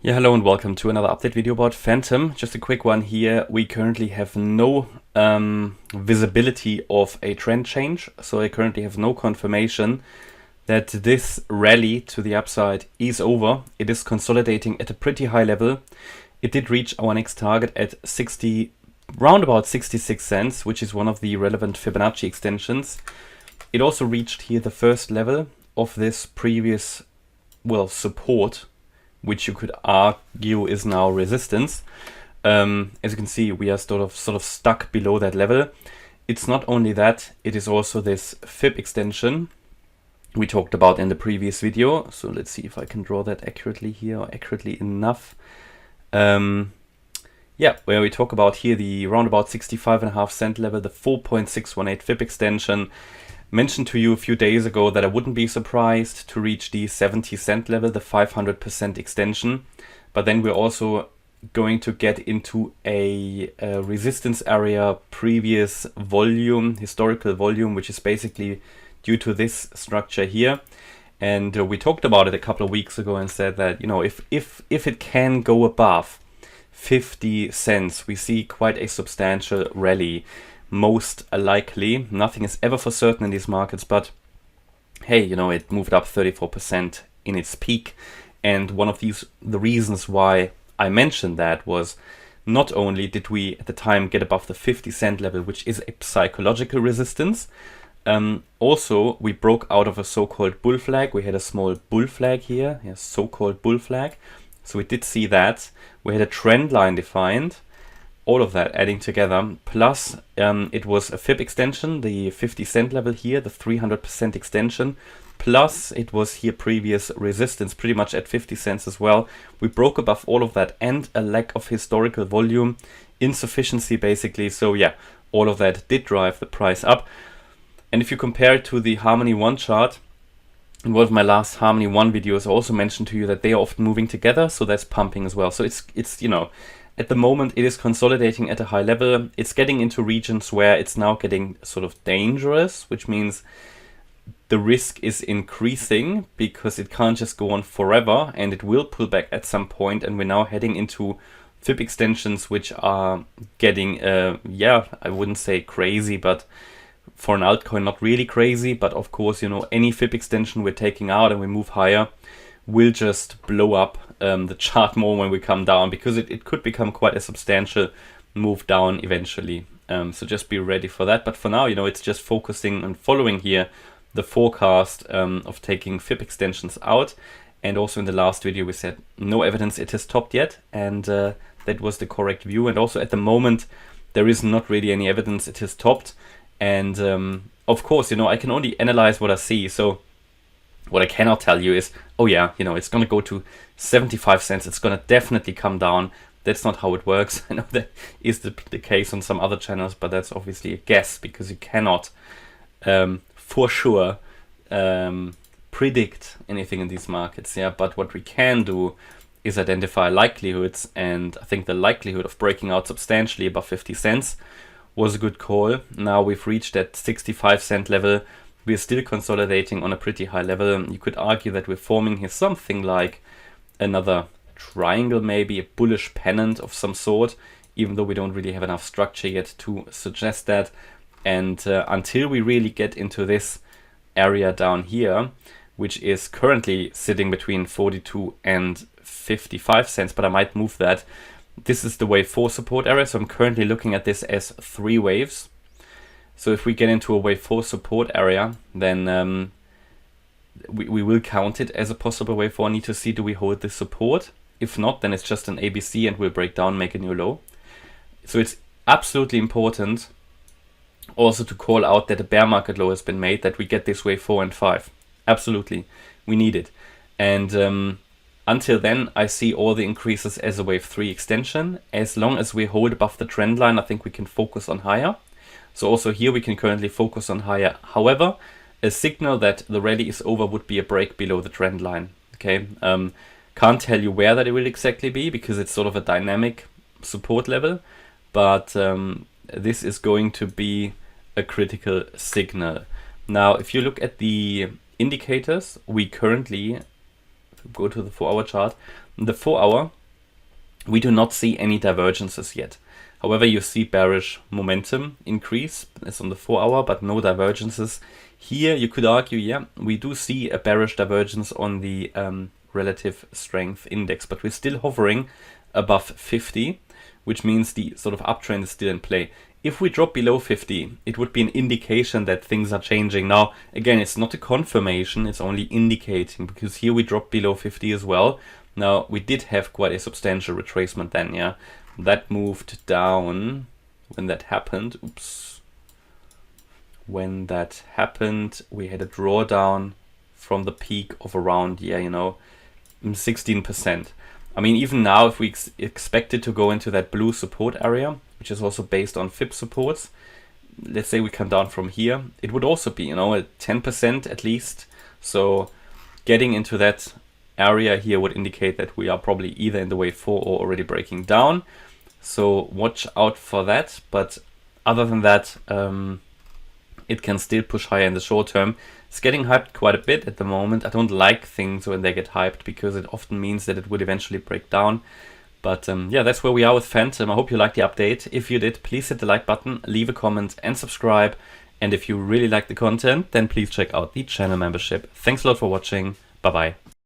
Yeah, hello and welcome to another update video about Fantom. Just a quick one here. We currently have no visibility of a trend change, so I currently have no confirmation that this rally to the upside is over. It is consolidating at a pretty high level. It did reach our next target at round about 66 cents, which is one of the relevant Fibonacci extensions. It also reached here the first level of this previous, support, which you could argue is now resistance. As you can see, we are sort of stuck below that level. It's not only that, it is also this Fib extension we talked about in the previous video. So let's see if I can draw that accurately here, or accurately enough. Yeah, where we talk about here the round about 65.5 cent level, the 4.618 Fib extension. Mentioned to you a few days ago that I wouldn't be surprised to reach the 70 cent level, the 500% extension. But then we're also going to get into a resistance area, previous volume, historical volume, which is basically due to this structure here. And we talked about it a couple of weeks ago and said that, you know, if it can go above 50 cents, we see quite a substantial rally. Most likely, nothing is ever for certain in these markets, but hey, you know, it moved up 34% in its peak. And one of the reasons why I mentioned that was not only did we at the time get above the 50 cent level, which is a psychological resistance, also we broke out of a so-called bull flag. We had a small bull flag here, a so-called bull flag. So we did see that. We had a trend line defined. All of that adding together, plus it was a Fib extension, the 50 cent level here, the 300% extension, plus it was here previous resistance pretty much at 50 cents as well. We broke above all of that, and a lack of historical volume, insufficiency basically. So yeah, all of that did drive the price up. And if you compare it to the Harmony 1 chart, in one of my last Harmony 1 videos, I also mentioned to you that they are often moving together, so that's pumping as well. So it's you know, at the moment, it is consolidating at a high level. It's getting into regions where it's now getting sort of dangerous, which means the risk is increasing because it can't just go on forever, and it will pull back at some point. And we're now heading into Fib extensions, which are getting, yeah, I wouldn't say crazy, but for an altcoin, not really crazy. But of course, you know, any Fib extension we're taking out and we move higher will just blow up the chart more when we come down, because it could become quite a substantial move down eventually. So just be ready for that. But for now, you know, it's just focusing and following here the forecast of taking Fib extensions out. And also in the last video, we said no evidence it has topped yet. And that was the correct view. And also at the moment, there is not really any evidence it has topped. And of course, you know, I can only analyze what I see. So what I cannot tell you is, oh yeah, you know, it's going to go to 75 cents. It's going to definitely come down. That's not how it works. I know that is the case on some other channels, but that's obviously a guess, because you cannot for sure predict anything in these markets. Yeah, but what we can do is identify likelihoods, and I think the likelihood of breaking out substantially above 50 cents was a good call. Now we've reached that 65 cent level. We're still consolidating on a pretty high level. You could argue that we're forming here something like another triangle, maybe a bullish pennant of some sort, even though we don't really have enough structure yet to suggest that. And until we really get into this area down here, which is currently sitting between 42 and 55 cents, but I might move that. This is the wave 4 support area, so I'm currently looking at this as 3 waves. So if we get into a wave 4 support area, then we will count it as a possible wave 4. I need to see, do we hold this support? If not, then it's just an ABC and we'll break down, make a new low. So it's absolutely important also to call out that a bear market low has been made, that we get this wave 4 and 5. Absolutely, we need it. And until then, I see all the increases as a wave 3 extension. As long as we hold above the trend line, I think we can focus on higher. So also here we can currently focus on higher. However, a signal that the rally is over would be a break below the trend line. Okay, can't tell you where that it will exactly be, because it's sort of a dynamic support level. But this is going to be a critical signal. Now, if you look at the indicators, we currently, if we go to the 4-hour chart, The 4 hour, we do not see any divergences yet. However, you see bearish momentum increase as on the 4 hour, but no divergences. Here you could argue, yeah, we do see a bearish divergence on the relative strength index, but we're still hovering above 50, which means the sort of uptrend is still in play. If we drop below 50, it would be an indication that things are changing. Now, again, it's not a confirmation, it's only indicating, because here we dropped below 50 as well. Now, we did have quite a substantial retracement then, yeah. That moved down when that happened. Oops. When that happened, we had a drawdown from the peak of around, yeah, you know, 16%. I mean, even now, if we expect it to go into that blue support area, which is also based on FIB supports, let's say we come down from here, it would also be, you know, at 10% at least. So getting into that area here would indicate that we are probably either in the wave 4 or already breaking down. So watch out for that. But other than that, it can still push higher in the short term. It's getting hyped quite a bit at the moment. I don't like things when they get hyped because it often means that it would eventually break down. But yeah, that's where we are with Fantom. I hope you liked the update. If you did, please hit the like button, leave a comment and subscribe. And if you really like the content, then please check out the channel membership. Thanks a lot for watching. Bye-bye.